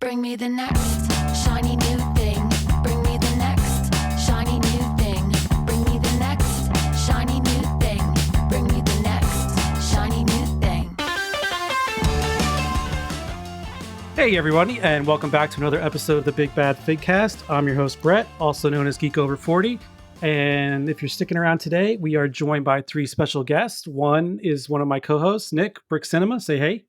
Bring me the next shiny new thing. Bring me the next shiny new thing. Bring me the next shiny new thing. Bring me the next shiny new thing. Hey everybody, and welcome back to another episode of the Big Bad Figcast. I'm your host Brett, also known as Geek Over 40. And if you're sticking around today, we are joined by three special guests. One is one of my co-hosts, Nick, Brick Cinema. Say hey.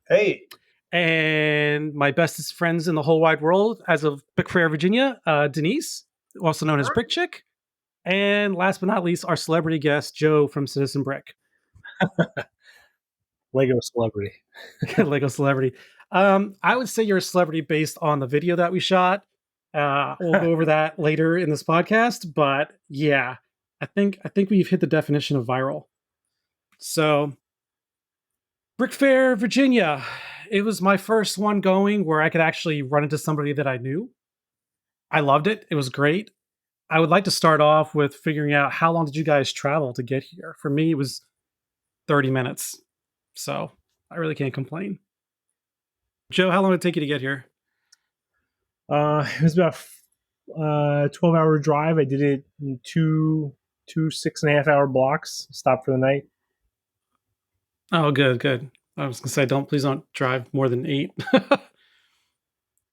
Hey. And my bestest friends in the whole wide world as of Brickfair, Virginia, Denise, also known as BrikChik. And last but not least, our celebrity guest, Joe from Citizen Brick. Lego celebrity. Lego celebrity. I would say you're a celebrity based on the video that we shot. We'll go over that later in this podcast, but yeah, I think we've hit the definition of viral. So, Brickfair, Virginia. It was my first one going where I could actually run into somebody that I knew. I loved it. It was great. I would like to start off with figuring out how long did you guys travel to get here? For me, it was 30 minutes. So I really can't complain. Joe, how long did it take you to get here? It was about a 12-hour drive. I did it in two 6.5-hour blocks. Stopped for the night. Oh, good. I was gonna say, please don't drive more than 8.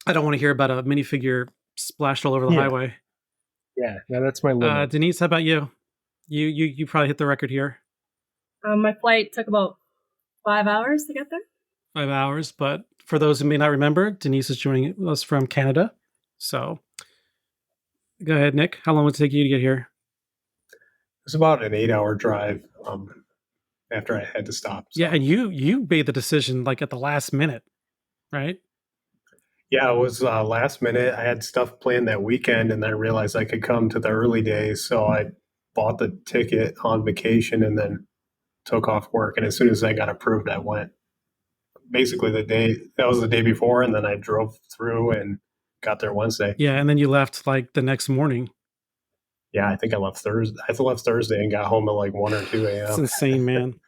I don't want to hear about a minifigure splashed all over the highway. Yeah, that's my limit. Denise, how about you? You probably hit the record here. My flight took about 5 hours to get there. 5 hours, but for those who may not remember, Denise is joining us from Canada. So go ahead, Nick. How long would it take you to get here? It was about an 8-hour drive after I had to stop. So. Yeah, and you made the decision like at the last minute, right? Yeah, it was last minute. I had stuff planned that weekend, and then I realized I could come to the early days, so I bought the ticket on vacation and then took off work. And as soon as I got approved, I went. Basically, that was the day before, and then I drove through and got there Wednesday. Yeah, and then you left like the next morning. Yeah, I think I left Thursday. I left Thursday and got home at like 1 or 2 a.m. It's insane, man.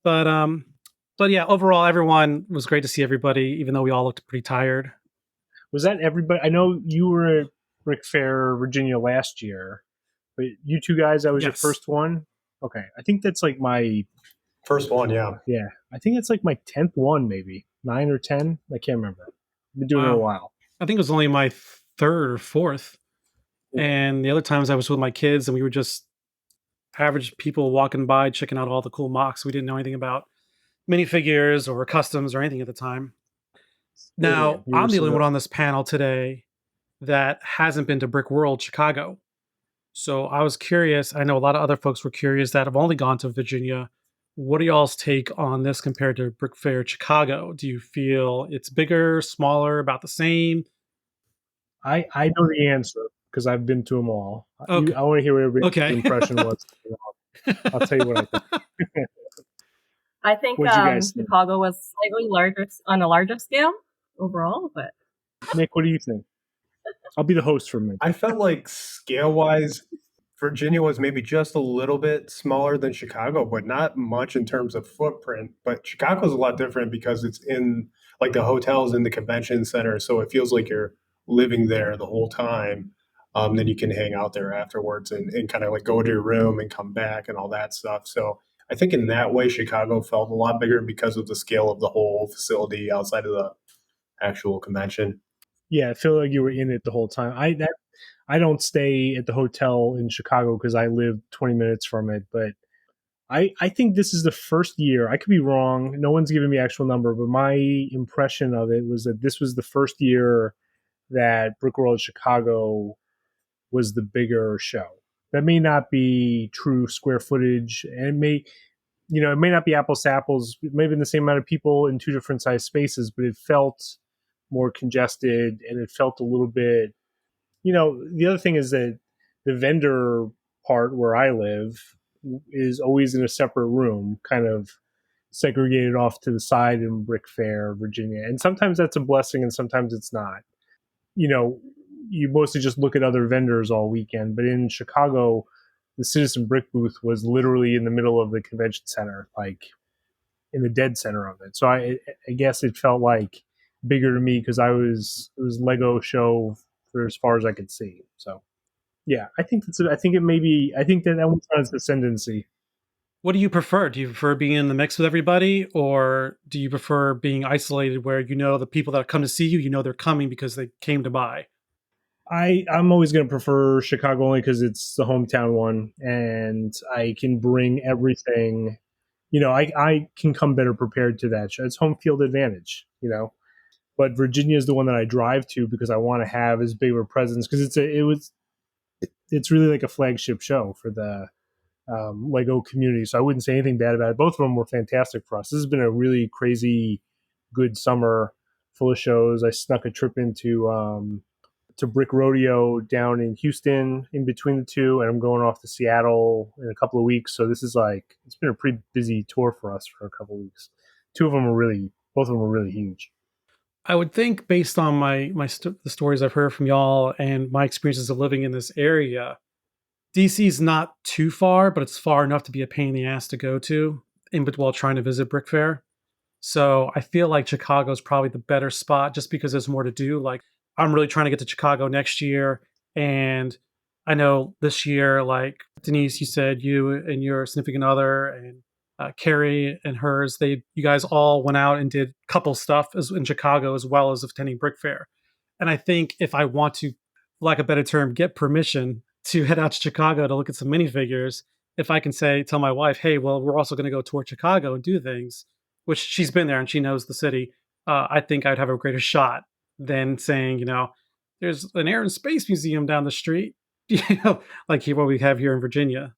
But yeah, overall, everyone was great to see everybody, even though we all looked pretty tired. Was that everybody? I know you were at Brickfair, Virginia last year, but you two guys, that was your first one? Okay. I think that's like my... First one, yeah. Yeah. I think it's like my 10th one, maybe. 9 or 10? I can't remember. I've been doing it a while. I think it was only my 3rd or 4th. Yeah. And the other times I was with my kids and we were just average people walking by, checking out all the cool MOCs. We didn't know anything about minifigures or customs or anything at the time. Now, I'm the only one on this panel today that hasn't been to Brick World Chicago. So I was curious. I know a lot of other folks were curious that have only gone to Virginia. What are y'all's take on this compared to Brickfair Chicago? Do you feel it's bigger, smaller, about the same? I know the answer because I've been to them all. Okay. I want to hear what everybody's impression was. I'll tell you what I think. I think Chicago was slightly larger on a larger scale overall, but Nick, what do you think? I'll be the host for a minute. I felt like scale-wise, Virginia was maybe just a little bit smaller than Chicago, but not much in terms of footprint. But Chicago's a lot different because it's in like the hotels in the convention center, so it feels like you're living there the whole time. Then you can hang out there afterwards and kind of like go to your room and come back and all that stuff. So I think in that way, Chicago felt a lot bigger because of the scale of the whole facility outside of the actual convention. Yeah, I feel like you were in it the whole time. I don't stay at the hotel in Chicago because I live 20 minutes from it, but I think this is the first year. I could be wrong. No one's given me actual number, but my impression of it was that this was the first year that Brickworld Chicago was the bigger show. That may not be true square footage, and it may not be apples to apples. It may have been the same amount of people in two different size spaces, but it felt more congested and it felt a little bit, the other thing is that the vendor part where I live is always in a separate room, kind of segregated off to the side in Brickfair, Virginia. And sometimes that's a blessing and sometimes it's not. You mostly just look at other vendors all weekend, but in Chicago, the Citizen Brick booth was literally in the middle of the convention center, like in the dead center of it. So I guess it felt like bigger to me because it was Lego show for as far as I could see. So yeah, I think that one's on its ascendancy. What do you prefer? Do you prefer being in the mix with everybody, or do you prefer being isolated where you know the people that come to see you, you know they're coming because they came to buy? I'm always going to prefer Chicago only because it's the hometown one, and I can bring everything. I can come better prepared to that show. It's home field advantage, But Virginia is the one that I drive to because I want to have as big of a presence because it's really like a flagship show for the Lego community. So I wouldn't say anything bad about it. Both of them were fantastic for us. This has been a really crazy, good summer full of shows. I snuck a trip into to Brick Rodeo down in Houston in between the two, and I'm going off to Seattle in a couple of weeks. So this is it's been a pretty busy tour for us for a couple of weeks. Both of them were really huge. I would think, based on the stories I've heard from y'all and my experiences of living in this area, DC's not too far, but it's far enough to be a pain in the ass to go to while trying to visit Brickfair. So I feel like Chicago is probably the better spot just because there's more to do. Like, I'm really trying to get to Chicago next year. And I know this year, like Denise, you said you and your significant other and Kerry and hers, you guys all went out and did couple stuff in Chicago as well as attending Brickfair. And I think if I want to, for lack of a better term, get permission to head out to Chicago to look at some minifigures, if I can tell my wife, hey, well, we're also going to go tour Chicago and do things, which she's been there and she knows the city, I think I'd have a greater shot than saying, there's an Air and Space Museum down the street, like what we have here in Virginia.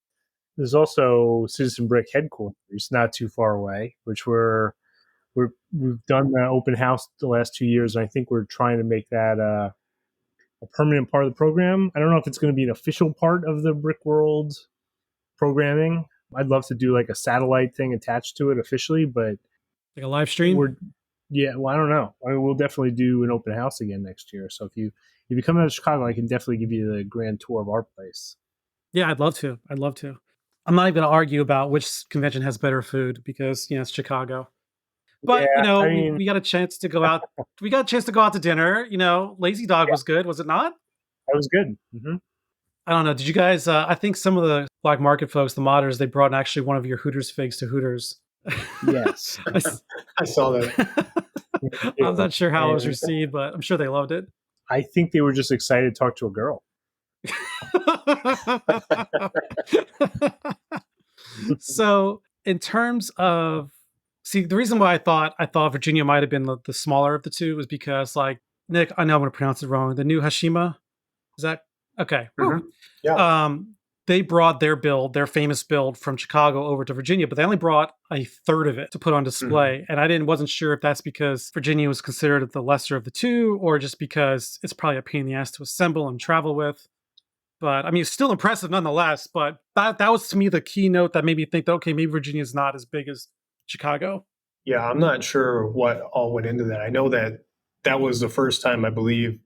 There's also Citizen Brick headquarters not too far away, which we've done the open house the last 2 years, and I think we're trying to make that a permanent part of the program. I don't know if it's going to be an official part of the Brick World programming. I'd love to do like a satellite thing attached to it officially, but like a live stream. I don't know. I mean, we'll definitely do an open house again next year. So if you come out of Chicago, I can definitely give you the grand tour of our place. Yeah, I'd love to. I'm not even going to argue about which convention has better food because it's Chicago. But we got a chance to go out. We got a chance to go out to dinner. Lazy Dog was good, was it not? That was good. Mm-hmm. I don't know. Did you guys? I think some of the black market folks, the modders, they brought actually one of your Hooters figs to Hooters. Yes, I saw that. I'm not sure how it was received, but I'm sure they loved it. I think they were just excited to talk to a girl. So, in terms of, the reason why I thought Virginia might have been the smaller of the two was because, like, Nick, I know I'm going to pronounce it wrong. The new Hashima, is that okay? Mm-hmm. Yeah. They brought their famous build from Chicago over to Virginia, but they only brought a third of it to put on display. Mm-hmm. And I wasn't sure if that's because Virginia was considered the lesser of the two, or just because it's probably a pain in the ass to assemble and travel with. But I mean, it's still impressive nonetheless. But that was to me the keynote that made me think that, okay, maybe Virginia's not as big as Chicago. Yeah, I'm not sure what all went into that. I know that was the first time, I believe,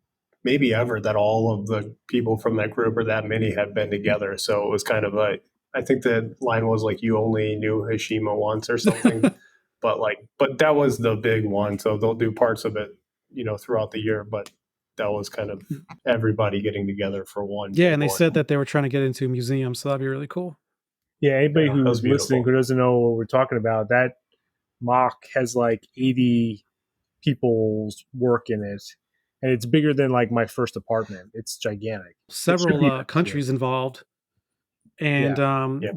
maybe ever, that all of the people from that group or that many had been together. So it was kind of I think the line was like, you only knew Hashima once or something. but that was the big one. So they'll do parts of it, throughout the year. But that was kind of everybody getting together for one. Yeah, and they said that they were trying to get into a museum. So that'd be really cool. Yeah, anybody who's listening who doesn't know what we're talking about, that MOC has like 80 people's work in it. And it's bigger than like my first apartment. It's gigantic. Several countries involved. And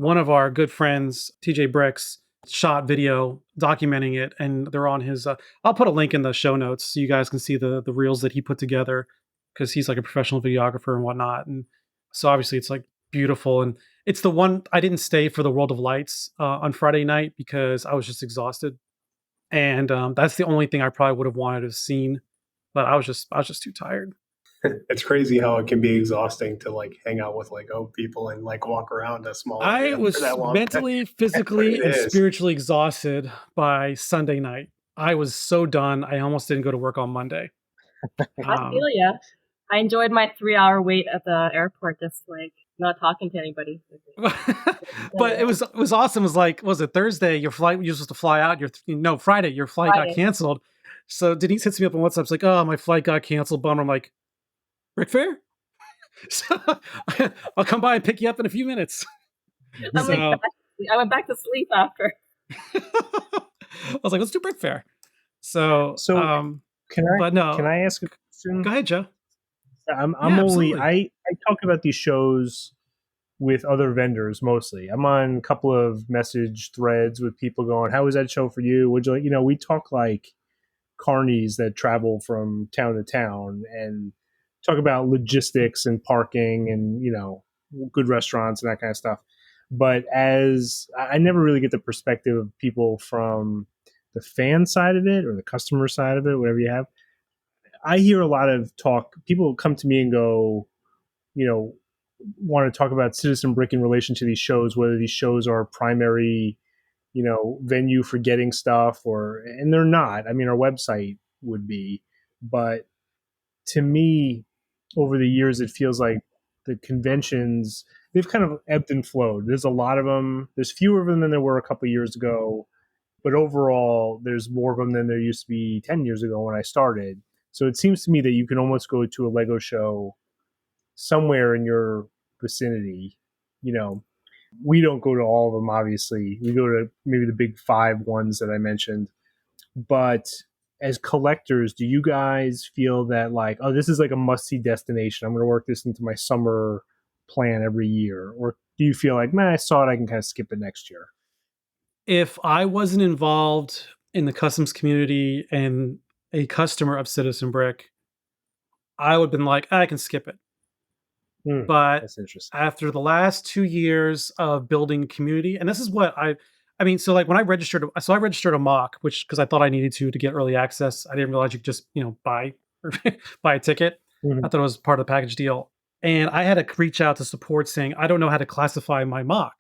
one of our good friends, TJ Bricks, shot video documenting it. And they're on his, I'll put a link in the show notes so you guys can see the reels that he put together, because he's like a professional videographer and whatnot. And so obviously it's like beautiful. And it's the one, I didn't stay for the World of Lights on Friday night because I was just exhausted. And that's the only thing I probably would have wanted to have seen. But I was just too tired. It's crazy how it can be exhausting to like hang out with like old people and like walk around a small. I was mentally, physically, and spiritually exhausted by Sunday night. I was so done. I almost didn't go to work on Monday. I feel ya. I enjoyed my 3-hour wait at the airport, just like not talking to anybody. But it was awesome. It was like, was it Thursday? Your flight, you were supposed to fly out. Friday, your flight got canceled. So Denise hits me up on WhatsApp. It's like, oh, my flight got canceled. Bummer. I'm like, Brickfair? So I'll come by and pick you up in a few minutes. I'm like, I went back to sleep after. I was like, let's do Brickfair. So can I ask a question? Go ahead, Joe. I talk about these shows with other vendors mostly. I'm on a couple of message threads with people going, how was that show for you? Would you like, we talk like carnies that travel from town to town and talk about logistics and parking and, good restaurants and that kind of stuff. But as I never really get the perspective of people from the fan side of it or the customer side of it, whatever you have. I hear a lot of talk. People come to me and go, want to talk about Citizen Brick in relation to these shows, whether these shows are primary, venue for getting stuff and they're not. I mean, our website would be, but to me, over the years, it feels like the conventions, they've kind of ebbed and flowed. There's a lot of them. There's fewer of them than there were a couple of years ago, but overall, there's more of them than there used to be 10 years ago when I started. So it seems to me that you can almost go to a Lego show somewhere in your vicinity. We don't go to all of them, obviously. We go to maybe the big 5 ones that I mentioned. But as collectors, do you guys feel that like, oh, this is like a must-see destination? I'm going to work this into my summer plan every year. Or do you feel like, man, I saw it, I can kind of skip it next year? If I wasn't involved in the customs community and a customer of Citizen Brick, I would have been like, I can skip it. But that's interesting. After the last 2 years of building community, and this is what so like when I registered a MOC, because I thought I needed to get early access. I didn't realize you could just, buy a ticket. I thought it was part of the package deal. And I had to reach out to support saying, I don't know how to classify my MOC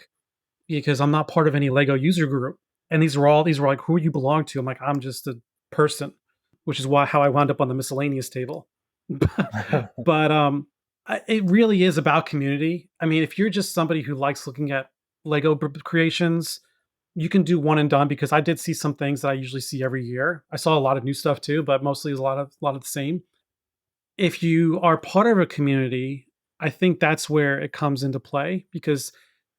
because I'm not part of any Lego user group. And these were like, who you belong to? I'm like, I'm just a person, which is how I wound up on the miscellaneous table. But it really is about community. I mean, if you're just somebody who likes looking at Lego creations, you can do one and done, because I did see some things that I usually see every year. I saw a lot of new stuff too, but mostly is a lot of the same. If you are part of a community, I think that's where it comes into play, because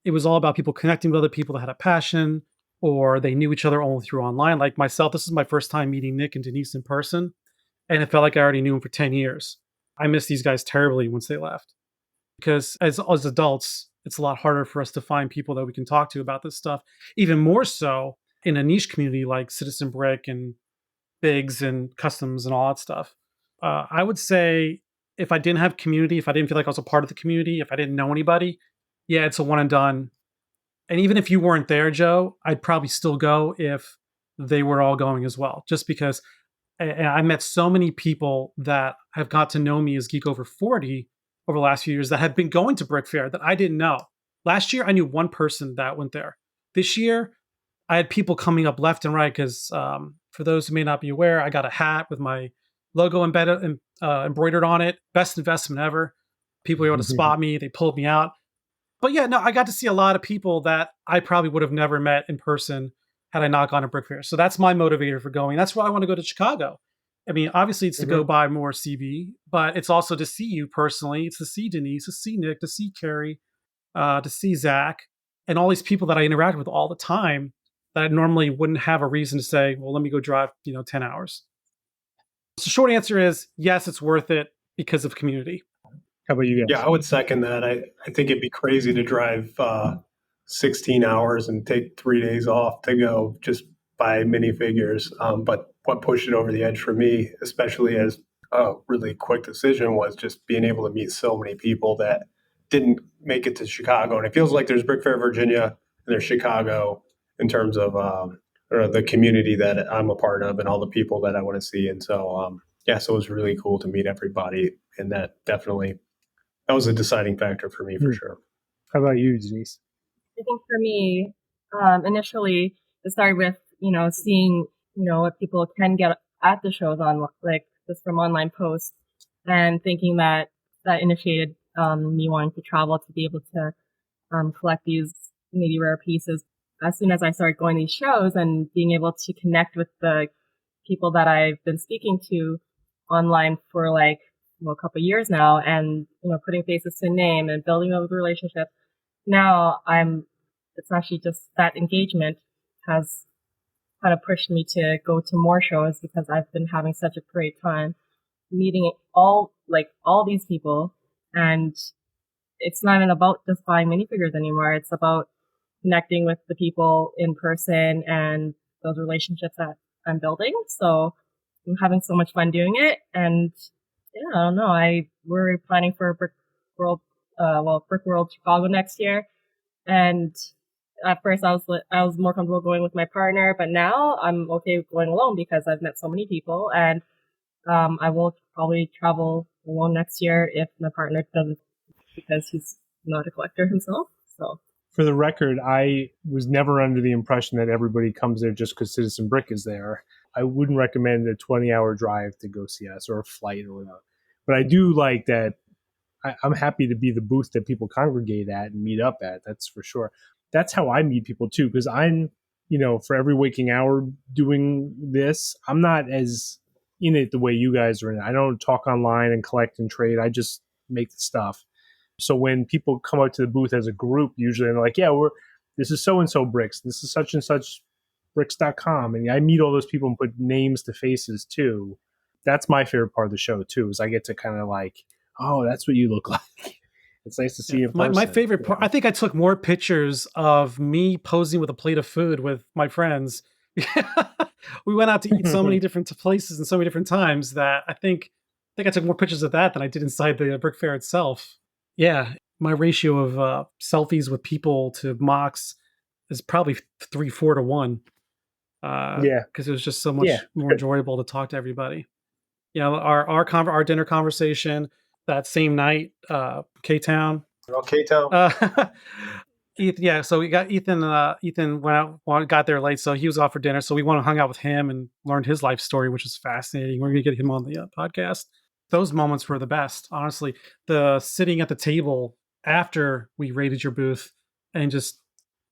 it was all about people connecting with other people that had a passion, or they knew each other only through online. Like myself, this is my first time meeting Nick and Denise in person, and it felt like I already knew them for 10 years. I miss these guys terribly once they left, because as adults, it's a lot harder for us to find people that we can talk to about this stuff. Even more so in a niche community like Citizen Brick and Bigs and Customs and all that stuff. I would say if I didn't have community, if I didn't feel like I was a part of the community, if I didn't know anybody, yeah, it's a one and done. And even if you weren't there, Joe, I'd probably still go if they were all going as well, just because. And I met so many people that have got to know me as Geek Over 40 over the last few years that have been going to Brickfair that I didn't know. Last year, I knew one person that went there. This year, I had people coming up left and right because, for those who may not be aware, I got a hat with my logo embedded and embroidered on it. Best investment ever. People were able to spot me. They pulled me out. But yeah, no, I got to see a lot of people that I probably would have never met in person had I not gone to Brickfair. So that's my motivator for going. That's why I want to go to Chicago. I mean, obviously it's to go buy more CB, but it's also to see you personally. It's to see Denise, to see Nick, to see Kerry, to see Zach, and all these people that I interact with all the time that I normally wouldn't have a reason to say, well, let me go drive, 10 hours. So short answer is yes, it's worth it because of community. How about you guys? Yeah, I would second that. I think it'd be crazy to drive 16 hours and take 3 days off to go just buy minifigures. But what pushed it over the edge for me, especially as a really quick decision, was just being able to meet so many people that didn't make it to Chicago. And it feels like there's Brickfair Virginia and there's Chicago in terms of the community that I'm a part of and all the people that I want to see. And so, so it was really cool to meet everybody. And that was a deciding factor for me for sure. How about you, Denise? I think for me, initially, it started with, seeing, what people can get at the shows on, like, just from online posts, and thinking that initiated me wanting to travel to be able to collect these maybe rare pieces. As soon as I started going to these shows and being able to connect with the people that I've been speaking to online for like, a couple of years now, and, putting faces to name and building those relationships. Now it's actually just that engagement has kind of pushed me to go to more shows, because I've been having such a great time meeting all these people. And it's not even about just buying minifigures anymore. It's about connecting with the people in person and those relationships that I'm building. So I'm having so much fun doing it. And yeah, I don't know. We're planning for Brick World Chicago next year. And at first I was more comfortable going with my partner, but now I'm okay with going alone because I've met so many people, and I will probably travel alone next year if my partner doesn't, because he's not a collector himself. So for the record, I was never under the impression that everybody comes there just because Citizen Brick is there. I wouldn't recommend a 20-hour drive to go see us, or a flight or whatever. But I do like that. I'm happy to be the booth that people congregate at and meet up at. That's for sure. That's how I meet people too, because I'm, for every waking hour doing this, I'm not as in it the way you guys are in it. I don't talk online and collect and trade. I just make the stuff. So when people come out to the booth as a group, usually they're like, yeah, this is so-and-so bricks. This is such and such bricks.com. And I meet all those people and put names to faces too. That's my favorite part of the show too, is I get to kind of like, oh, that's what you look like. It's nice to see you in person. My favorite part, I think I took more pictures of me posing with a plate of food with my friends. We went out to eat so many different places and so many different times that I think I took more pictures of that than I did inside the Brick Fair itself. Yeah, my ratio of selfies with people to MOCs is probably 3-4 to 1. Because it was just so much more enjoyable to talk to everybody. Our dinner conversation that same night, K-Town. K-Town. So we got Ethan. Ethan got there late, so he was off for dinner. So we hung out with him and learned his life story, which is fascinating. We're going to get him on the podcast. Those moments were the best, honestly. The sitting at the table after we raided your booth and just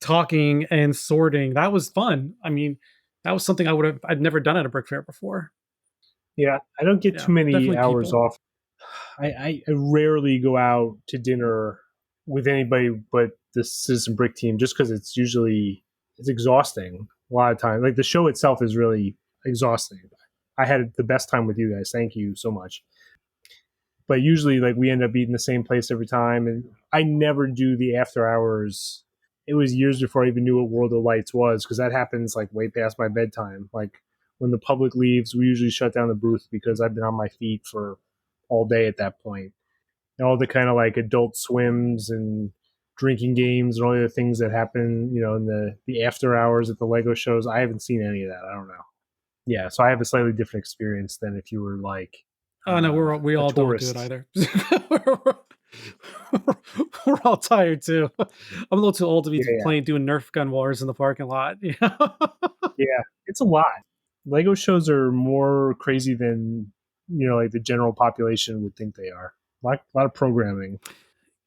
talking and sorting, that was fun. I mean, that was something I'd never done at a Brick Fair before. Yeah, I don't get too many hours off. I rarely go out to dinner with anybody but the Citizen Brick team, just because it's exhausting a lot of time. Like the show itself is really exhausting. I had the best time with you guys. Thank you so much. But usually, like, we end up eating the same place every time, and I never do the after hours. It was years before I even knew what World of Lights was, because that happens like way past my bedtime. Like when the public leaves, we usually shut down the booth because I've been on my feet for all day at that point. And all the kind of like adult swims and drinking games and all the other things that happen, in the after hours at the Lego shows, I haven't seen any of that. I don't know. Yeah, so I have a slightly different experience than if you were like, oh no, we all tourist. don't do it either. We're all tired too. I'm a little too old to be doing Nerf gun wars in the parking lot. Yeah, it's a lot. Lego shows are more crazy than like the general population would think they are. A lot of programming.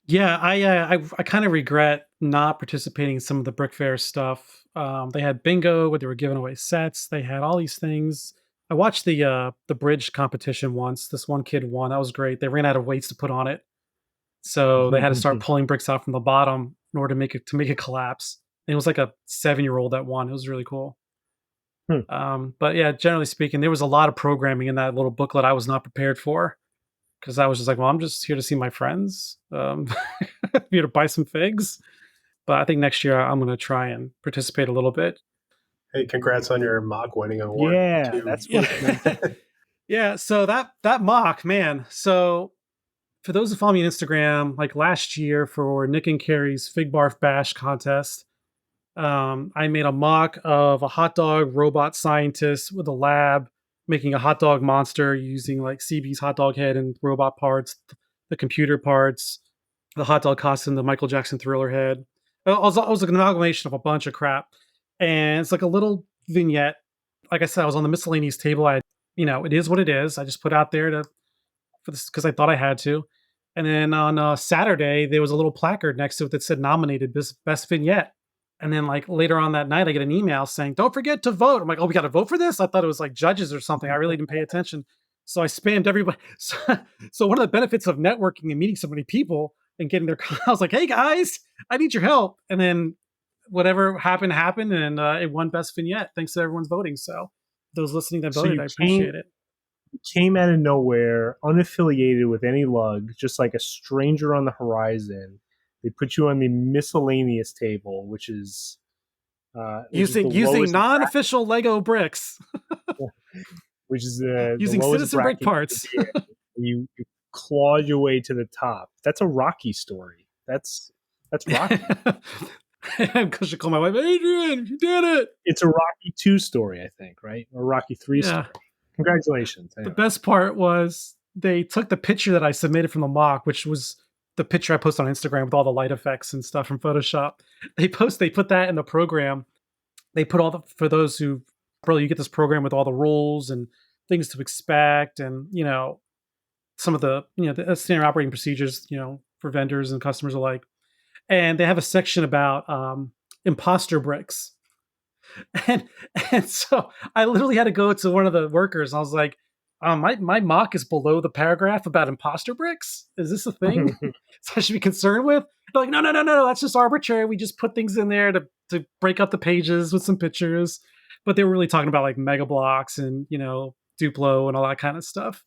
Yeah, I kind of regret not participating in some of the Brick Fair stuff. They had bingo where they were giving away sets. They had all these things. I watched the bridge competition once. This one kid won. That was great. They ran out of weights to put on it, so they had to start pulling bricks out from the bottom in order to make it collapse. And it was like a 7-year-old that won. It was really cool. But yeah, generally speaking, there was a lot of programming in that little booklet I was not prepared for, because I was just like, well, I'm just here to see my friends, here to buy some figs. But I think next year I'm going to try and participate a little bit. Hey, congrats on your MOC winning award. Yeah, too. that's what Yeah, so that MOC, man. So for those who follow me on Instagram, like last year for Nick and Kerry's Fig Barf Bash contest, I made a MOC of a hot dog robot scientist with a lab making a hot dog monster using like CB's hot dog head and robot parts, the computer parts, the hot dog costume, the Michael Jackson Thriller head. It was an amalgamation of a bunch of crap. And it's like a little vignette. Like I said, I was on the miscellaneous table. It is what it is. I just put out there for this because I thought I had to. And then on Saturday, there was a little placard next to it that said nominated best vignette. And then like later on that night, I get an email saying, "Don't forget to vote." I'm like, "Oh, we got to vote for this?" I thought it was like judges or something. I really didn't pay attention. So I spammed everybody. So one of the benefits of networking and meeting so many people and getting their, I was like, "Hey guys, I need your help." And then whatever happened, and it won Best Vignette. Thanks to everyone's voting. So those listening that So voted, you I appreciate it. Came out of nowhere, unaffiliated with any lug, just like a stranger on the horizon. They put you on the miscellaneous table, which is Using lowest non-official Lego bricks, which is the using lowest Citizen Brick bracket parts. you can be in. You clawed your way to the top. That's a Rocky story. That's Rocky. Because you call my wife, "Adrian, you did it." It's a Rocky 2 story, I think, right? Or Rocky 3 Yeah. story. Congratulations. The best part was they took the picture that I submitted from the mock, which was the picture I posted on Instagram with all the light effects and stuff from Photoshop. They put that in the program. They put for those who, bro, you get this program with all the rules and things to expect, and some of the the standard operating procedures for vendors and customers alike. And they have a section about imposter bricks. And so I literally had to go to one of the workers. And I was like, my mock is below the paragraph about imposter bricks. Is this a thing? So I should be concerned with? They're like, no, that's just arbitrary. We just put things in there to break up the pages with some pictures. But they were really talking about like mega blocks and Duplo and all that kind of stuff.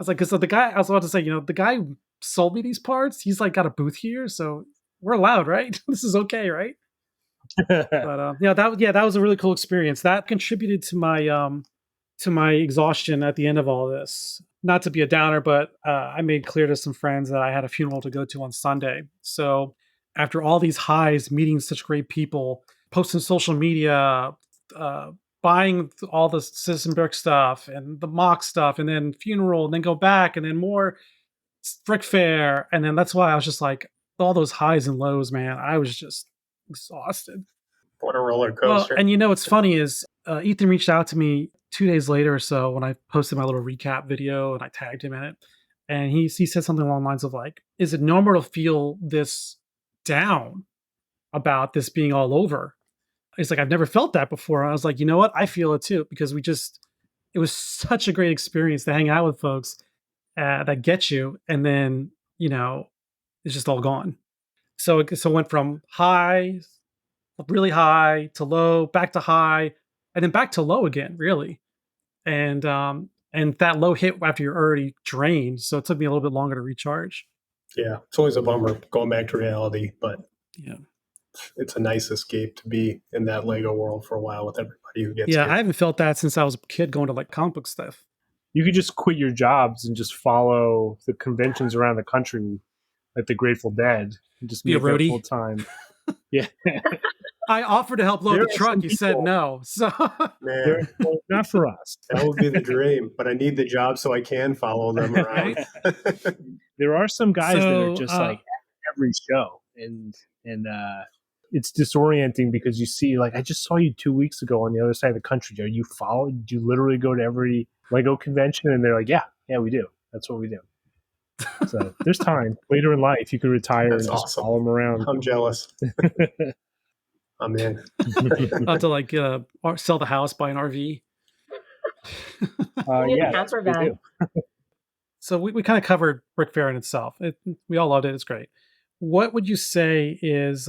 I was like, because the guy, I was about to say, the guy who sold me these parts, he's like got a booth here, so we're allowed, right? This is okay, right? But that was a really cool experience. That contributed to my exhaustion at the end of all this. Not to be a downer, but I made clear to some friends that I had a funeral to go to on Sunday. So after all these highs, meeting such great people, posting social media, buying all the Citizen Brick stuff and the mock stuff, and then funeral, and then go back, and then more Brick Fair, and then that's why I was just like, all those highs and lows, man. I was just exhausted. What a roller Well, coaster. and what's funny is Ethan reached out to me 2 days later or so when I posted my little recap video and I tagged him in it. And he said something along the lines of like, is it normal to feel this down about this being all over? He's like, I've never felt that before. And I was like, you know what? I feel it too, because it was such a great experience to hang out with folks that get you. And then, it's just all gone. So it went from high, really high, to low, back to high, and then back to low again, really. And that low hit after you're already drained. So it took me a little bit longer to recharge. Yeah, it's always a bummer going back to reality, but yeah, it's a nice escape to be in that Lego world for a while with everybody who gets here. I haven't felt that since I was a kid going to like comic book stuff. You could just quit your jobs and just follow the conventions around the country, like the Grateful Dead, and just be a roadie full time. Yeah. I offered to help load the truck. You said no. So Man, not for us. That would be the dream, but I need the job so I can follow them around. There are some guys that are just like at every show, and it's disorienting because you see, like, I just saw you 2 weeks ago on the other side of the country. Do you follow? Do you literally go to every Lego convention? And they're like, yeah, we do. That's what we do. So there's time later in life you could retire. That's and just awesome. follow them around. I'm jealous. I'm in. I'll have to like sell the house, buy an RV. Yeah, we do. So we kind of covered Brick Fair in itself. We all loved it. It's great. What would you say is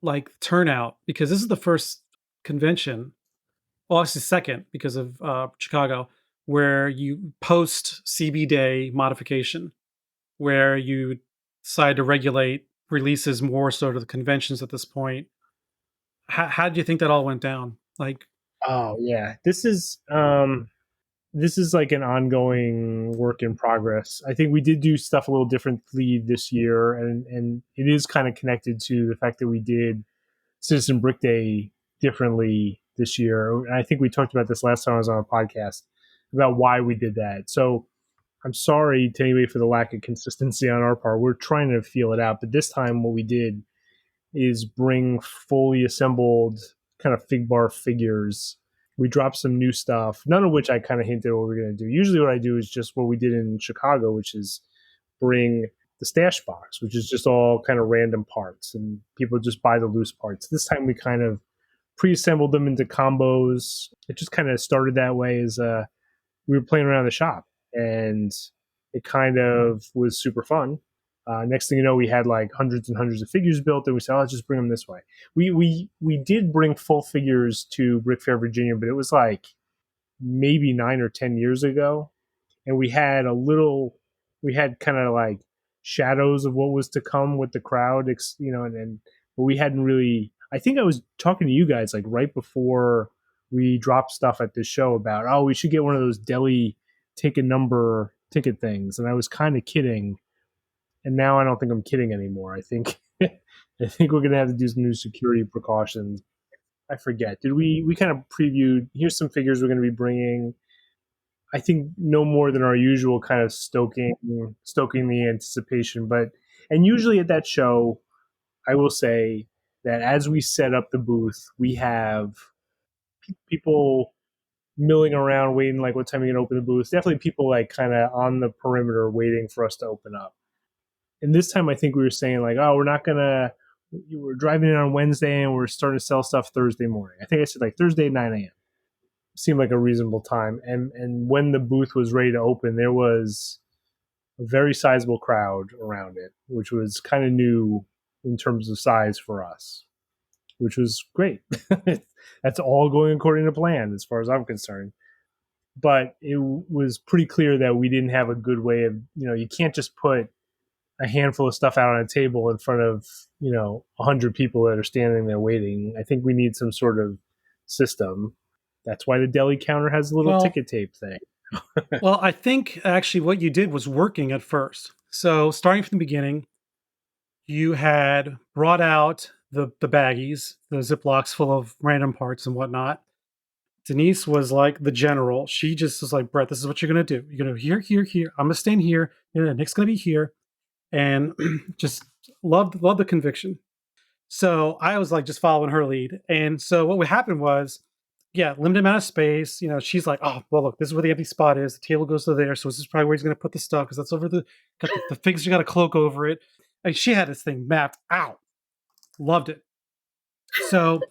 like turnout? Because this is the first convention, well, actually second because of Chicago, where you post CB Day modification, where you decide to regulate releases more so to the conventions at this point. How do you think that all went down? Like, oh yeah, this is like an ongoing work in progress. I think we did do stuff a little differently this year, and it is kind of connected to the fact that we did Citizen Brick Day differently this year. And I think we talked about this last time I was on a podcast about why we did that. So I'm sorry to anybody for the lack of consistency on our part. We're trying to feel it out. But this time what we did is bring fully assembled kind of fig bar figures. We dropped some new stuff, none of which I kind of hinted what we're going to do. Usually what I do is just what we did in Chicago, which is bring the stash box, which is just all kind of random parts, and people just buy the loose parts. This time we kind of pre-assembled them into combos. It just kind of started that way as we were playing around the shop, and it kind of was super fun. Next thing you know, we had like hundreds and hundreds of figures built, and we said, "Oh, let's just bring them this way." We did bring full figures to Brickfair, Virginia, but it was like maybe 9 or 10 years ago, and we had kind of like shadows of what was to come with the crowd, and but we hadn't really. I think I was talking to you guys like right before we dropped stuff at this show about, oh, we should get one of those deli ticket things, and I was kind of kidding. And now I don't think I'm kidding anymore. I think we're gonna have to do some new security precautions. I forget. Did we kind of previewed? Here's some figures we're going to be bringing. I think no more than our usual kind of stoking the anticipation. And usually at that show, I will say that as we set up the booth, we have people milling around waiting, like what time are you going to open the booth. Definitely people like kind of on the perimeter waiting for us to open up. And this time I think we were saying like, oh, we're driving in on Wednesday and we're starting to sell stuff Thursday morning. I think I said like Thursday at 9 a.m. Seemed like a reasonable time. And when the booth was ready to open, there was a very sizable crowd around it, which was kind of new in terms of size for us, which was great. That's all going according to plan as far as I'm concerned. But it was pretty clear that we didn't have a good way of, you can't just put a handful of stuff out on a table in front of 100 people that are standing there waiting. I think we need some sort of system. That's why the deli counter has a little ticket tape thing. Well, I think actually what you did was working at first. So starting from the beginning, you had brought out the baggies, the Ziplocs full of random parts and whatnot. Denise was like the general. She just was like, Brett, this is what you're going to do. You're going to here. I'm going to stand here. Nick's going to be here. And just loved the conviction. So I was like just following her lead. And so what would happen was, limited amount of space. She's like, oh, well, look, this is where the empty spot is. The table goes to there. So this is probably where he's going to put the stuff because that's over the figs. You got a cloak over it. And she had this thing mapped out. Loved it. So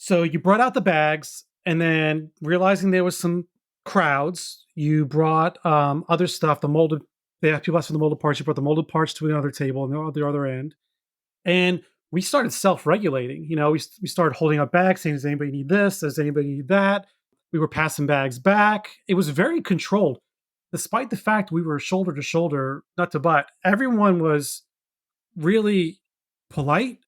you brought out the bags, and then realizing there was some crowds, you brought other stuff, the molded. They have people ask for the molded parts. You brought the molded parts to another table on the other end. And we started self-regulating. We started holding up bags, saying, does anybody need this? Does anybody need that? We were passing bags back. It was very controlled. Despite the fact we were shoulder to shoulder, nut to butt, everyone was really polite.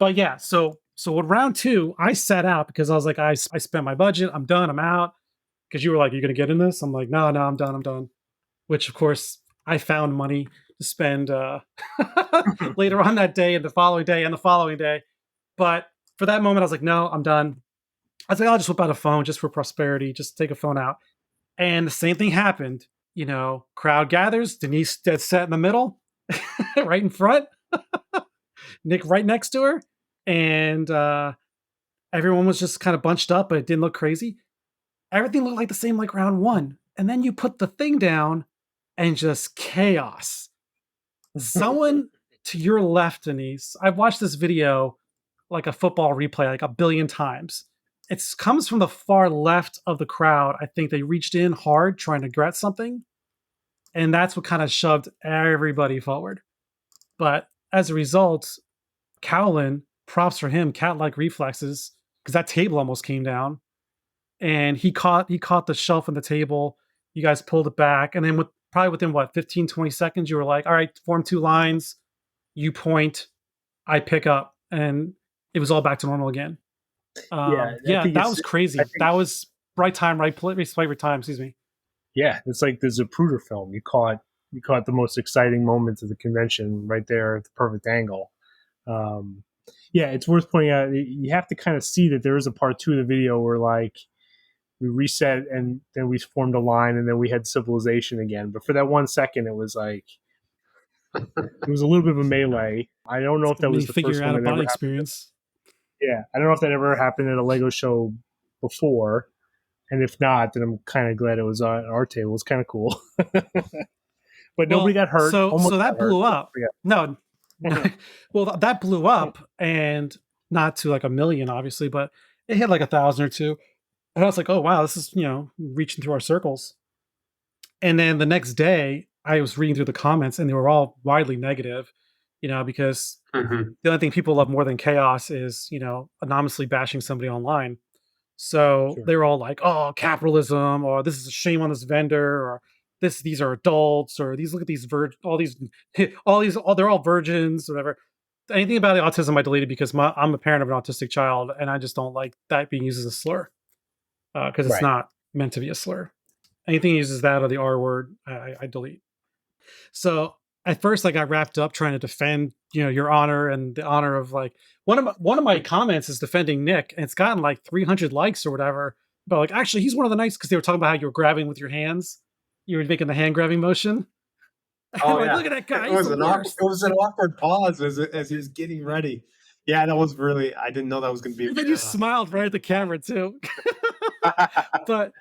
But yeah, so with round 2, I sat out because I was like, I spent my budget. I'm done. I'm out. Because you were like, you're going to get in this? I'm like, no, I'm done. Which, of course, I found money to spend later on that day and the following day and the following day. But for that moment, I was like, no, I'm done. I was like, I'll just whip out a phone just for prosperity, just take a phone out. And the same thing happened. Crowd gathers, Denise dead set in the middle, right in front, Nick right next to her. And everyone was just kind of bunched up, but it didn't look crazy. Everything looked like the same like round 1. And then you put the thing down and just chaos. Someone to your left, Denise, I've watched this video like a football replay like 1 billion times. It comes from the far left of the crowd. I think they reached in hard trying to grab something. And that's what kind of shoved everybody forward. But as a result, Cowlin, props for him, cat-like reflexes, because that table almost came down. And he caught the shelf on the table. You guys pulled it back. And then within 15, 20 seconds, you were like, all right, form 2 lines. You point, I pick up. And it was all back to normal again. That was crazy. That was right time, right place, right time, excuse me. Yeah, it's like the Zapruder film. You caught the most exciting moments of the convention right there at the perfect angle. It's worth pointing out, you have to kind of see that there is a part 2 of the video where like we reset and then we formed a line and then we had civilization again. But for that 1 second, it was like, it was a little bit of a melee. I don't know if that was the first one that ever experience. Yeah, I don't know if that ever happened at a Lego show before. And if not, then I'm kind of glad it was on our table. It's kind of cool. But but nobody got hurt. So Almost that got hurt. blew up. Yeah. No, well, that blew up, and not to like 1 million, obviously, but it hit like 1,000 or 2. And I was like, oh wow, this is reaching through our circles. And then the next day, I was reading through the comments, and they were all widely negative, because Mhm. the only thing people love more than chaos is anonymously bashing somebody online. So Sure. they were all like, "Oh, capitalism," or "This is a shame on this vendor," or these are adults," or look at these all these they're all virgins," or whatever. Anything about the autism I deleted because I'm a parent of an autistic child, and I just don't like that being used as a slur because it's Right. not meant to be a slur. Anything that uses that or the R word, I delete. So at first I got wrapped up trying to defend, your honor and the honor of like one of my comments is defending Nick, and it's gotten like 300 likes or whatever. But like, actually, he's one of the nice, because they were talking about how you were grabbing with your hands, you were making the hand grabbing motion. Oh, I'm like, yeah. look at that guy. It He's was the an worst. awkward pause as he was getting ready. Yeah, that was really. I didn't know that was going to be. And then you smiled right at the camera too. But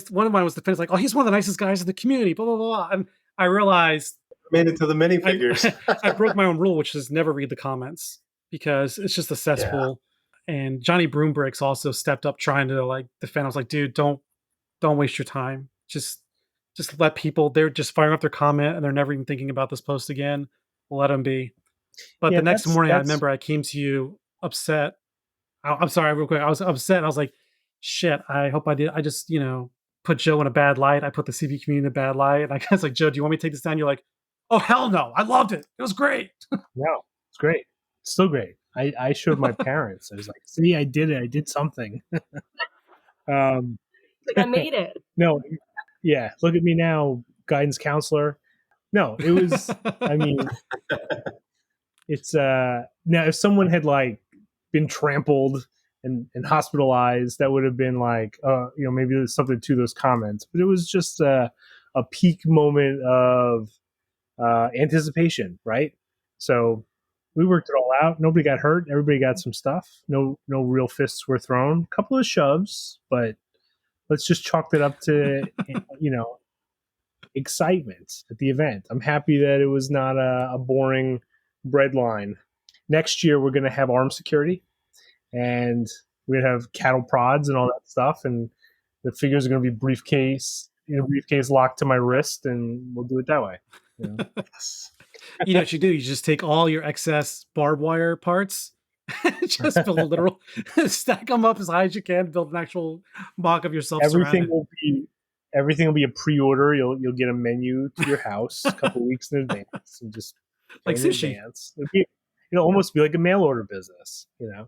one of mine was defense, like, oh, he's one of the nicest guys in the community, blah blah blah. And I realized Made it to the minifigures. I broke my own rule, which is never read the comments because it's just a cesspool. And Johnny Broombricks also stepped up trying to like defend. I was like, dude, don't waste your time. Just let people. They're just firing up their comment and they're never even thinking about this post again. Let them be. But Yeah, the next morning, I that's- remember I came to you upset. I'm sorry, real quick. I was upset. I was like, shit. I hope I did. I just put Joe in a bad light. I put the CB community in a bad light. And I was like, Joe, do you want me to take this down? You're like, oh, hell no. I loved it. It was great. No, it's great. It's still great. I showed my parents. I was like, see, I did it. I did something. Like, I made it. No, yeah. Look at me now, guidance counselor. No, it was, I mean, it's, now if someone had like been trampled and hospitalized, that would have been like, maybe there's something to those comments. But it was just a peak moment of anticipation, right? So we worked it all out. Nobody got hurt. Everybody got some stuff. No real fists were thrown. A couple of shoves, but let's just chalk it up to excitement at the event. I'm happy that it was not a boring bread line. Next year we're going to have armed security, and we're going to have cattle prods and all that stuff, and the figures are going to be briefcase locked to my wrist, and we'll do it that way. You know what you do? You just take all your excess barbed wire parts, just build a literal, stack them up as high as you can, build an actual mock of yourself. Everything will be a pre-order. You'll get a menu to your house a couple weeks in advance, and just like sushi. It'll almost be like a mail order business, it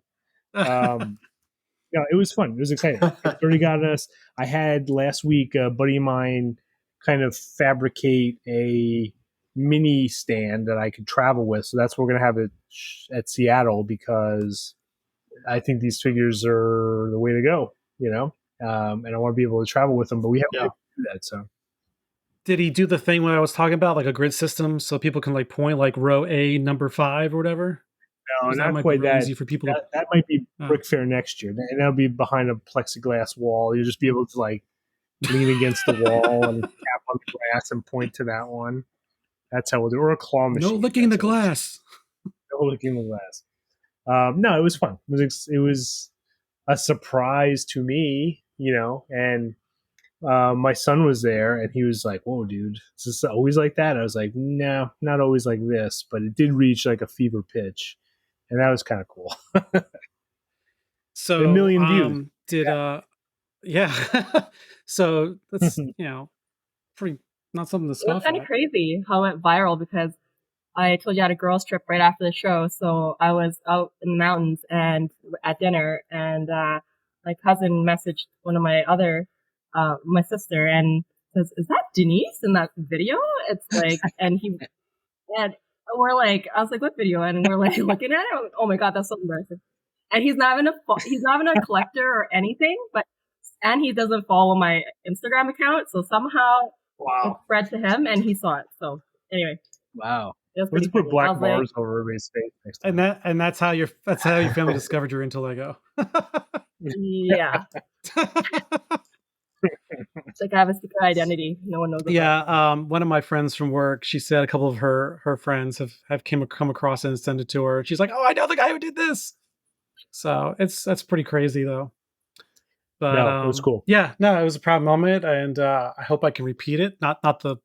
was fun. It was exciting. It already got us. I had last week a buddy of mine kind of fabricate a mini stand that I could travel with. So that's what we're going to have it at Seattle, because I think these figures are the way to go, and I want to be able to travel with them, but we haven't do that. So did he do the thing when I was talking about, like a grid system, so people can like point like row A number 5 or whatever? No, that not quite that. Easy for people. That might be Brickfair next year, and that'll be behind a plexiglass wall. You'll just be able to like lean against the wall and tap on the glass and point to that one. That's how we'll do it. Or a claw machine. No licking the glass. No licking the glass. No, it was fun. It was a surprise to me, and my son was there, and he was like, whoa, dude, is this always like that? I was like, no, not always like this, but it did reach like a fever pitch, and that was kind of cool. So 1 million views. So that's pretty not something to It scoff was kind at. of crazy how it went viral, because I told you I had a girls trip right after the show, so I was out in the mountains and at dinner, and my cousin messaged one of my other my sister and says, "Is that Denise in that video?" It's like, and we're like, I was like, "What video?" And we're like looking at it. Oh my god, that's so embarrassing. And he's not even a collector or anything, and he doesn't follow my Instagram account, so somehow it spread to him, and he saw it. So anyway, wow. Let's put black bars over everybody's face next time. And that's how your family discovered you're into Lego. Yeah. It's like I have a secret identity. No one knows about. Yeah, one of my friends from work, she said a couple of her friends have come across it and sent it to her. She's like, "Oh, I know the guy who did this." So that's pretty crazy though. But No, it was cool. yeah, no, it was a proud moment, and I hope I can repeat it. Not the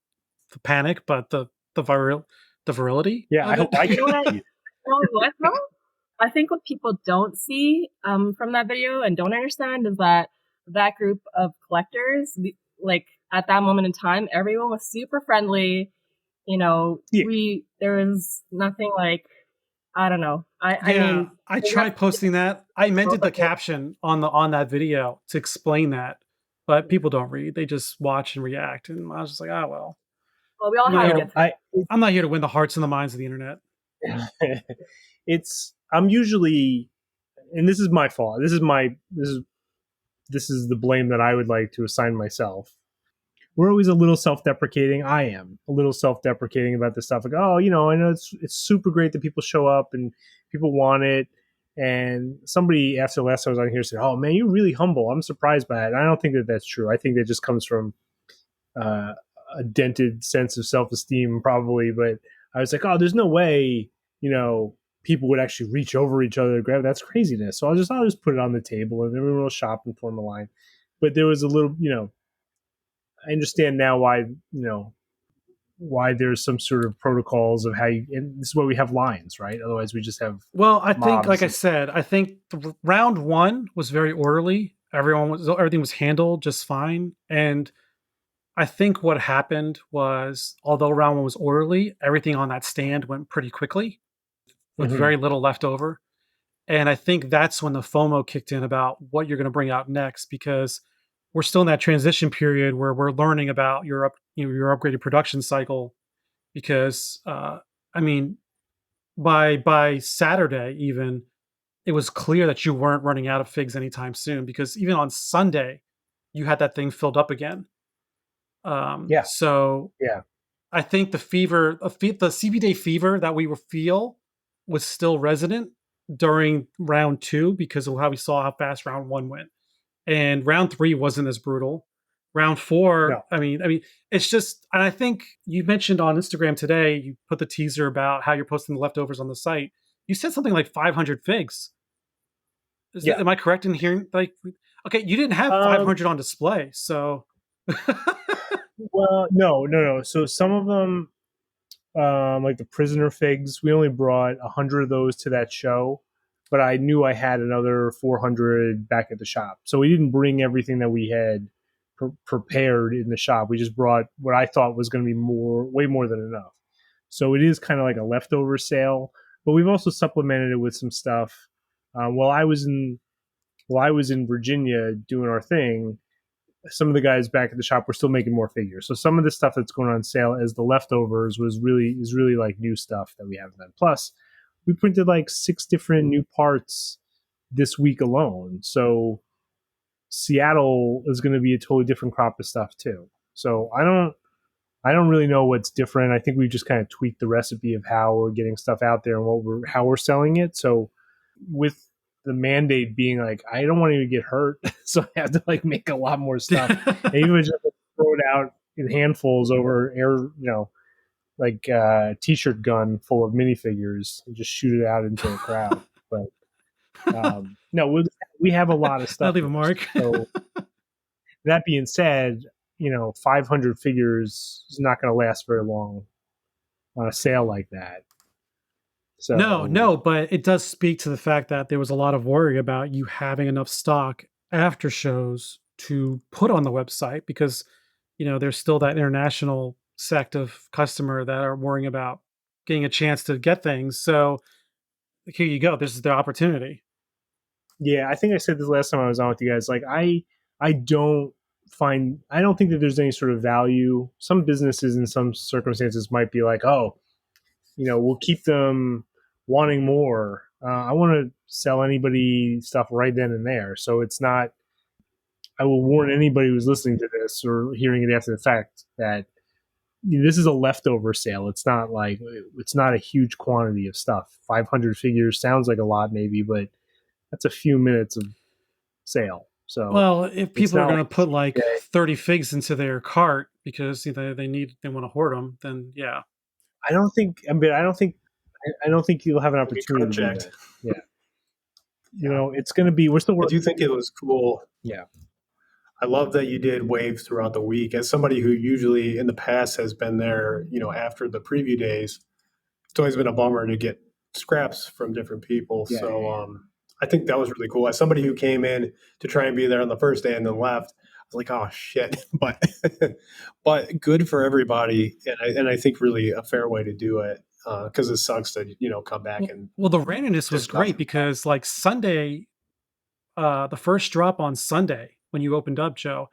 panic, but the virility. Yeah, of I hope it. I You know can. what? You know what, though? I think what people don't see from that video and don't understand is that that group of collectors, like at that moment in time, everyone was super friendly. You know, Yeah. there was nothing like, I don't know. I Yeah, mean, I maybe tried that's- posting that. I amended the but they- caption on that video to explain that, but people don't read; they just watch and react. And I was just like, "Oh well, well, we all I'm not have here. to get I'm not here to win the hearts and the minds of the internet." I'm usually, and this is my fault. This is the blame that I would like to assign myself. We're always a little self-deprecating. I am a little self-deprecating about this stuff. Like, oh, I know it's super great that people show up and people want it. And somebody after the last time I was on here said, "Oh man, you're really humble. I'm surprised by it." And I don't think that that's true. I think that just comes from uh, a dented sense of self-esteem, probably. But I was like, "Oh, there's no way, people would actually reach over each other to grab it. That's craziness." So I'll just put it on the table and everyone will shop and form a line. But there was a little, I understand now why there's some sort of protocols of how you, and this is why we have lines, right? Otherwise we just have Well, I think, like I mobs. said, I think round one was very orderly. Everything was handled just fine, and I think what happened was, although round one was orderly, everything on that stand went pretty quickly with Mhm. very little left over. And I think that's when the FOMO kicked in about what you're going to bring out next, because we're still in that transition period where we're learning about your upgraded production cycle. Because I mean, by Saturday even, it was clear that you weren't running out of figs anytime soon. Because even on Sunday, you had that thing filled up again. Yeah. So Yeah. I think the CB Day fever that we were feel was still resident during round two because of how we saw how fast round one went, and round three wasn't as brutal. Round four, No. I mean, it's just, and I think you mentioned on Instagram today, you put the teaser about how you're posting the leftovers on the site. You said something like 500 figs. Yeah. Am I correct in hearing? Like, okay, you didn't have 500 on display, so. Well, no. So some of them, like the prisoner figs, we only brought 100 of those to that show, but I knew I had another 400 back at the shop. So we didn't bring everything that we had prepared in the shop. We just brought what I thought was going to be way more than enough. So it is kind of like a leftover sale, but we've also supplemented it with some stuff. While I was in Virginia doing our thing, some of the guys back at the shop were still making more figures. So some of the stuff that's going on sale as the leftovers is really like new stuff that we haven't done. Plus, we printed like 6 different new parts this week alone. So Seattle is going to be a totally different crop of stuff too. So I don't really know what's different. I think we've just kind of tweaked the recipe of how we're getting stuff out there and how we're selling it. So with the mandate being like, I don't want to get hurt, so I have to like make a lot more stuff. And even just throw it out in handfuls over like a t-shirt gun full of minifigures and just shoot it out into the crowd. But no, we have a lot of stuff. I'll leave a mark. So that being said, 500 figures is not going to last very long on a sale like that. So No, but it does speak to the fact that there was a lot of worry about you having enough stock after shows to put on the website, because there's still that international sect of customer that are worrying about getting a chance to get things. So here you go. This is the opportunity. Yeah, I think I said this last time I was on with you guys. Like I don't think that there's any sort of value. Some businesses in some circumstances might be like, oh, we'll keep them wanting more. I want to sell anybody stuff right then and there. So it's not, I will warn anybody who's listening to this or hearing it after the fact that this is a leftover sale. It's not a huge quantity of stuff. 500 figures sounds like a lot maybe, but that's a few minutes of sale. So Well, if people are not going to like put like TJ. 30 figs into their cart because they want to hoard them, then yeah. I don't think you'll have an Maybe opportunity to do project. that. Yeah. You Yeah. know, it's going to be, we're still I working. do think it was cool. Yeah. I love that you did waves throughout the week. As somebody who usually in the past has been there, after the preview days, it's always been a bummer to get scraps from different people. Yeah, So yeah. I think that was really cool. As somebody who came in to try and be there on the first day and then left, I was like, oh shit. But but good for everybody, and I think really a fair way to do it, because it sucks to come back and Well, the randomness was there's great nothing. because like Sunday, the first drop on Sunday when you opened up, Joe,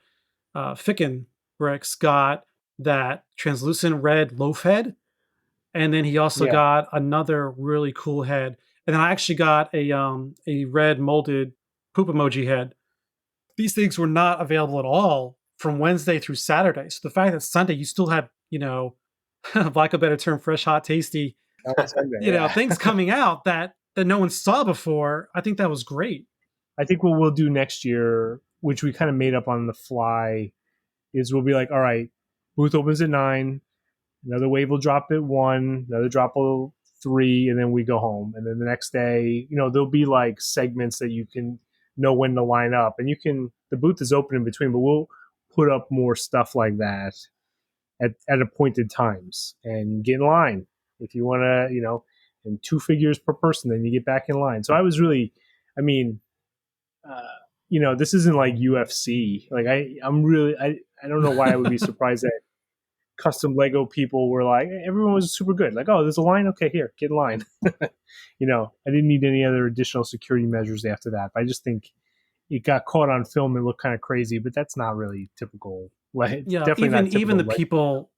Ficken Bricks got that translucent red loaf head, and then he also Yeah. got another really cool head, and then I actually got a red molded poop emoji head. These things were not available at all from Wednesday through Saturday. So the fact that Sunday you still had, lack of a better term, fresh, hot, tasty, On Sunday, things coming out that no one saw before, I think that was great. I think what we'll do next year, which we kind of made up on the fly, is we'll be like, all right, booth opens at 9, another wave will drop at 1, another drop will 3, and then we go home. And then the next day, there'll be like segments that you can know when to line up, and the booth is open in between, but we'll put up more stuff like that at appointed times and get in line if you want to, and 2 figures per person, then you get back in line. So I was really, I mean, this isn't like UFC. Like I'm really, I don't know why I would be surprised that custom Lego people were like, everyone was super good. Like, oh, there's a line. Okay, here, get in line. I didn't need any other additional security measures after that. But I just think it got caught on film and looked kind of crazy, but that's not really typical. Like, Yeah, definitely not typical. even the people,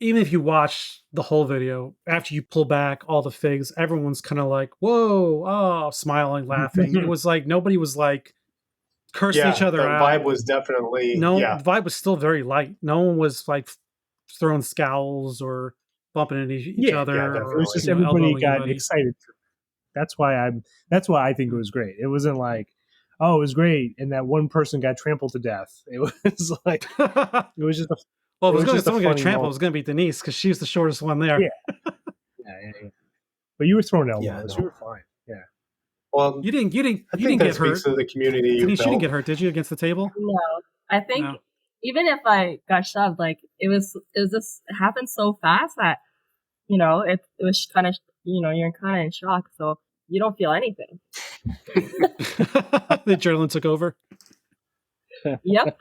even if you watch the whole video, after you pull back all the figs, everyone's kind of like, whoa, oh, smiling, laughing. It was like nobody was like cursing each other the out. vibe was definitely The vibe was still very light. No one was like throwing scowls or bumping into each other. Yeah, It was just elbowing everybody got anybody. excited. That's why I think it was great. It wasn't like, oh, it was great, and that one person got trampled to death. It was like, it was just well, if it was going to just a someone get funny trampled, it moment. was going to be Denise because she's the shortest one there. Yeah. Yeah. But you were throwing elbows. Yeah, no. You were fine. Yeah. Well, You didn't I think get that hurt. speaks to the community you Denise, you didn't built. get hurt, did you, against the table? No, I think No. even if I got shoved, like it happened so fast that it was kind of you're kind of in shock, so you don't feel anything. The adrenaline took over. Yep.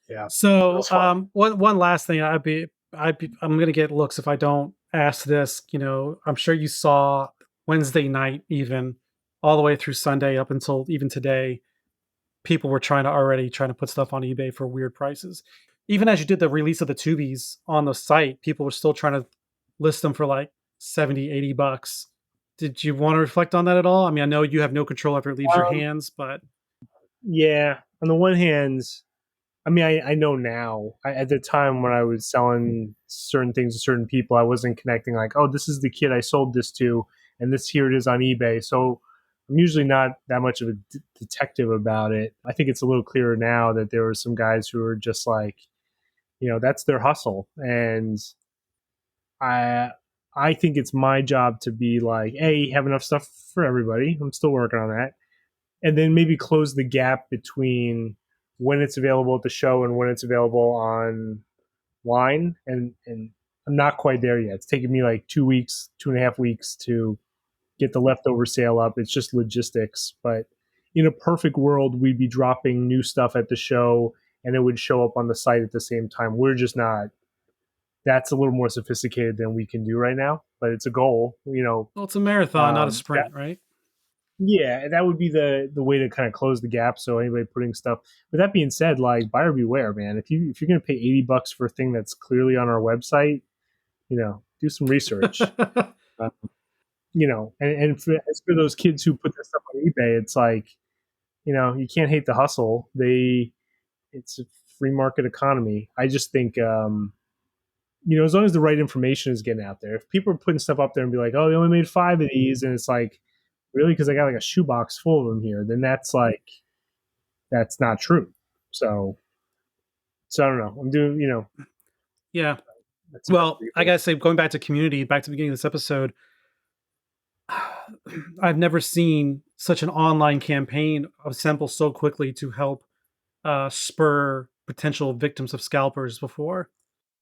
Yeah. So, That's fun. one last thing, I'm going to get looks if I don't ask this. I'm sure you saw Wednesday night, even all the way through Sunday up until even today. People were trying to put stuff on eBay for weird prices. Even as you did the release of the Tubies on the site, people were still trying to list them for like $70, $80. Did you want to reflect on that at all? I mean, I know you have no control after it leaves your hands, but Yeah. On the one hand, I mean, I know now. At the time when I was selling certain things to certain people, I wasn't connecting like, oh, this is the kid I sold this to, and here it is on eBay. So I'm usually not that much of a detective about it. I think it's a little clearer now that there were some guys who were just like, that's their hustle. And I think it's my job to be like, hey, have enough stuff for everybody. I'm still working on that. And then maybe close the gap between when it's available at the show and when it's available online. And I'm not quite there yet. It's taken me like 2.5 weeks to get the leftover sale up. It's just logistics. But in a perfect world, we'd be dropping new stuff at the show and it would show up on the site at the same time. We're just not. That's a little more sophisticated than we can do right now, but it's a goal, well, it's a marathon, not a sprint, right? Yeah, that would be the way to kind of close the gap. So anybody putting stuff. With that being said, like buyer beware, man. If you're going to pay $80 for a thing that's clearly on our website, do some research. And as for those kids who put this stuff on eBay, it's like, you can't hate the hustle. It's a free market economy. I just think, as long as the right information is getting out there. If people are putting stuff up there and be like, oh, they only made 5 of these, and it's like, really? Because I got like a shoebox full of them here. Then that's like, that's not true. So I don't know. I'm doing, Yeah. that's Well, I gotta say, going back to community, back to the beginning of this episode, I've never seen such an online campaign assemble so quickly to help spur potential victims of scalpers before.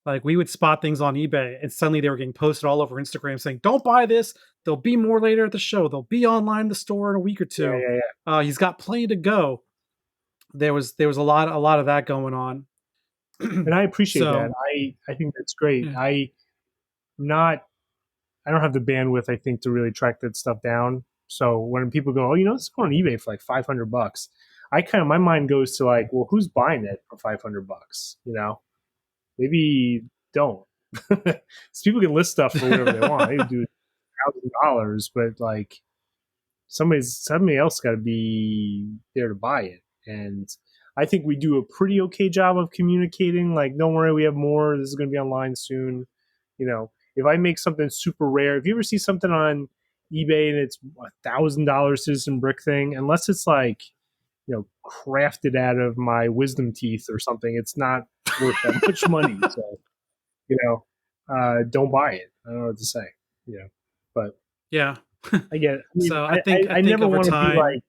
Like we would spot things on eBay, and suddenly they were getting posted all over Instagram saying, "Don't buy this. There'll be more later at the show. They'll be online in the store in a week or two. yeah. He's got plenty to go." There was a lot of that going on. And I appreciate that. So I think that's great. Yeah. I don't have the bandwidth, I think, to really track that stuff down. So when people go, it's going on eBay for like $500, my mind goes to like, well, who's buying it for $500? Maybe don't. So people can list stuff for whatever they want. They can do $1,000, but like somebody else got to be there to buy it. And I think we do a pretty okay job of communicating. Like, don't worry, we have more. This is going to be online soon. If I make something super rare, if you ever see something on eBay and it's $1,000 Citizen Brick thing, unless it's like, crafted out of my wisdom teeth or something, it's not worth that much money. So, don't buy it. I don't know what to say. But yeah. I get it. So I think never over want to time, be like,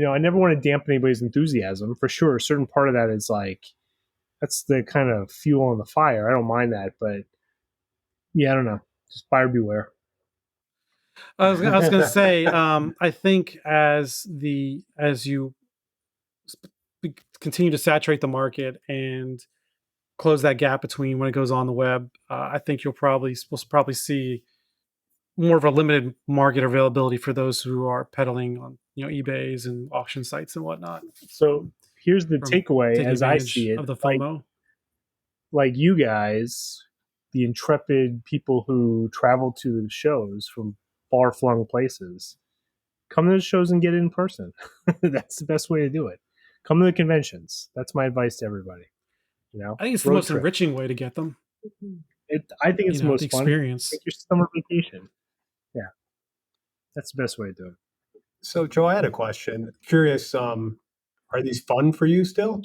I never want to dampen anybody's enthusiasm. For sure, a certain part of that is like, that's the kind of fuel on the fire. I don't mind that, but yeah, I don't know. Just buyer beware. I was going to say, I think as you continue to saturate the market and close that gap between when it goes on the web, I think we'll probably see more of a limited market availability for those who are peddling on eBays and auction sites and whatnot. So here's the takeaway as I see it of the FOMO. Like you guys, the intrepid people who travel to the shows from far-flung places, come to the shows and get it in person. That's the best way to do it. Come to the conventions. That's my advice to everybody. I think it's the most enriching way to get them. I think it's the most fun. Experience. Take your summer vacation. Yeah, that's the best way to do it. So, Joe, I had a question. Curious, are these fun for you still?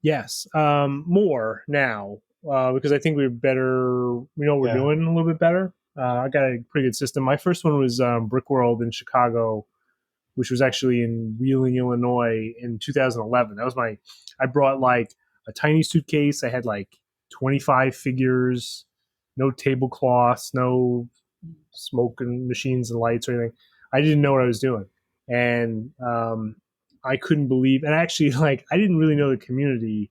Yes, more now because I think we're better. We know what we're doing a little bit better. I got a pretty good system. My first one was Brick World in Chicago, which was actually in Wheeling, Illinois in 2011. That was I brought like a tiny suitcase. I had like 25 figures, no tablecloths, no smoking machines and lights or anything. I didn't know what I was doing. And I couldn't believe, and actually I didn't really know the community.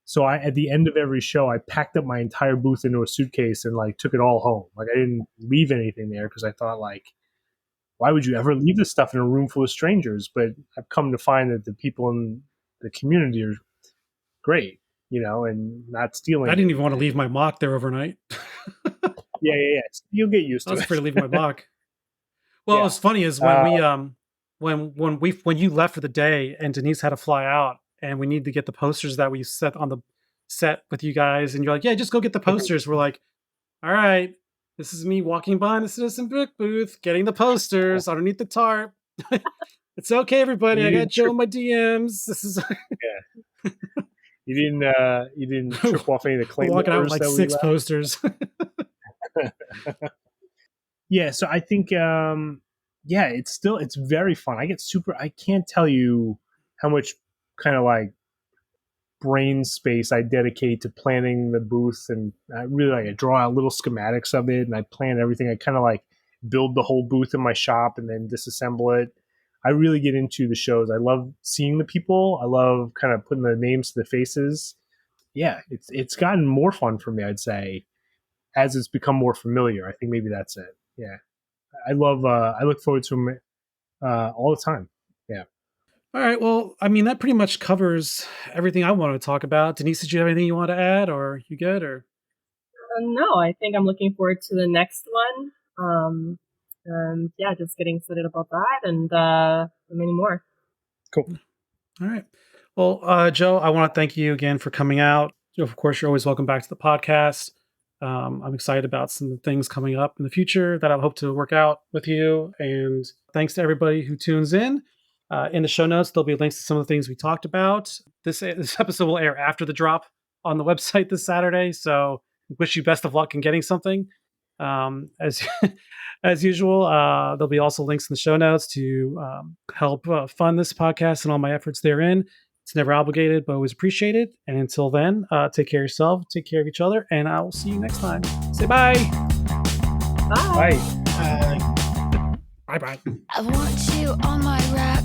So at the end of every show, I packed up my entire booth into a suitcase and took it all home. I didn't leave anything there because I thought why would you ever leave this stuff in a room full of strangers? But I've come to find that the people in the community are great, and not stealing. I didn't even want to leave my MOC there overnight. Yeah. You'll get used to it. I was afraid to leave my MOC. Well, what's funny is when when you left for the day and Denise had to fly out and we need to get the posters that we set on the set with you guys, and you're like, yeah, just go get the posters. We're like, all right, this is me walking behind the Citizen Brick booth, getting the posters underneath the tarp. It's okay, everybody. I got Joe in my DMs. This is You didn't trip off any of the claim walking out with that 6 posters. Yeah, so I think it's very fun. I can't tell you how much kind of brain space I dedicate to planning the booth, and I really I draw out little schematics of it and I plan everything. I kind of build the whole booth in my shop and then disassemble it. I really get into the shows. I love seeing the people. I love kind of putting the names to the faces. Yeah, it's gotten more fun for me, I'd say, as it's become more familiar. I think maybe that's it. Yeah. I look forward to them all the time. Yeah. All right. Well, I mean, that pretty much covers everything I wanted to talk about. Denise, did you have anything you want to add, or you good? Or no, I think I'm looking forward to the next one. And yeah, just getting excited about that and many more. Cool. All right. Well, Joe, I want to thank you again for coming out. Of course, you're always welcome back to the podcast. I'm excited about some things coming up in the future that I hope to work out with you. And thanks to everybody who tunes in. In the show notes, there'll be links to some of the things we talked about. This episode will air after the drop on the website this Saturday, so wish you best of luck in getting something. As as usual, there'll be also links in the show notes to help fund this podcast and all my efforts therein. It's never obligated, but always appreciated. And until then, take care of yourself, take care of each other, and I will see you next time. Say bye. Bye. Bye. Bye. I want you on my rack.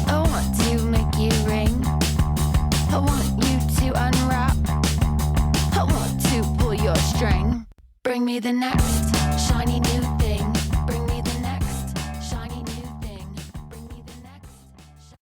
I want to make you ring. I want you to unwrap. I want to pull your string. Bring me the next shiny new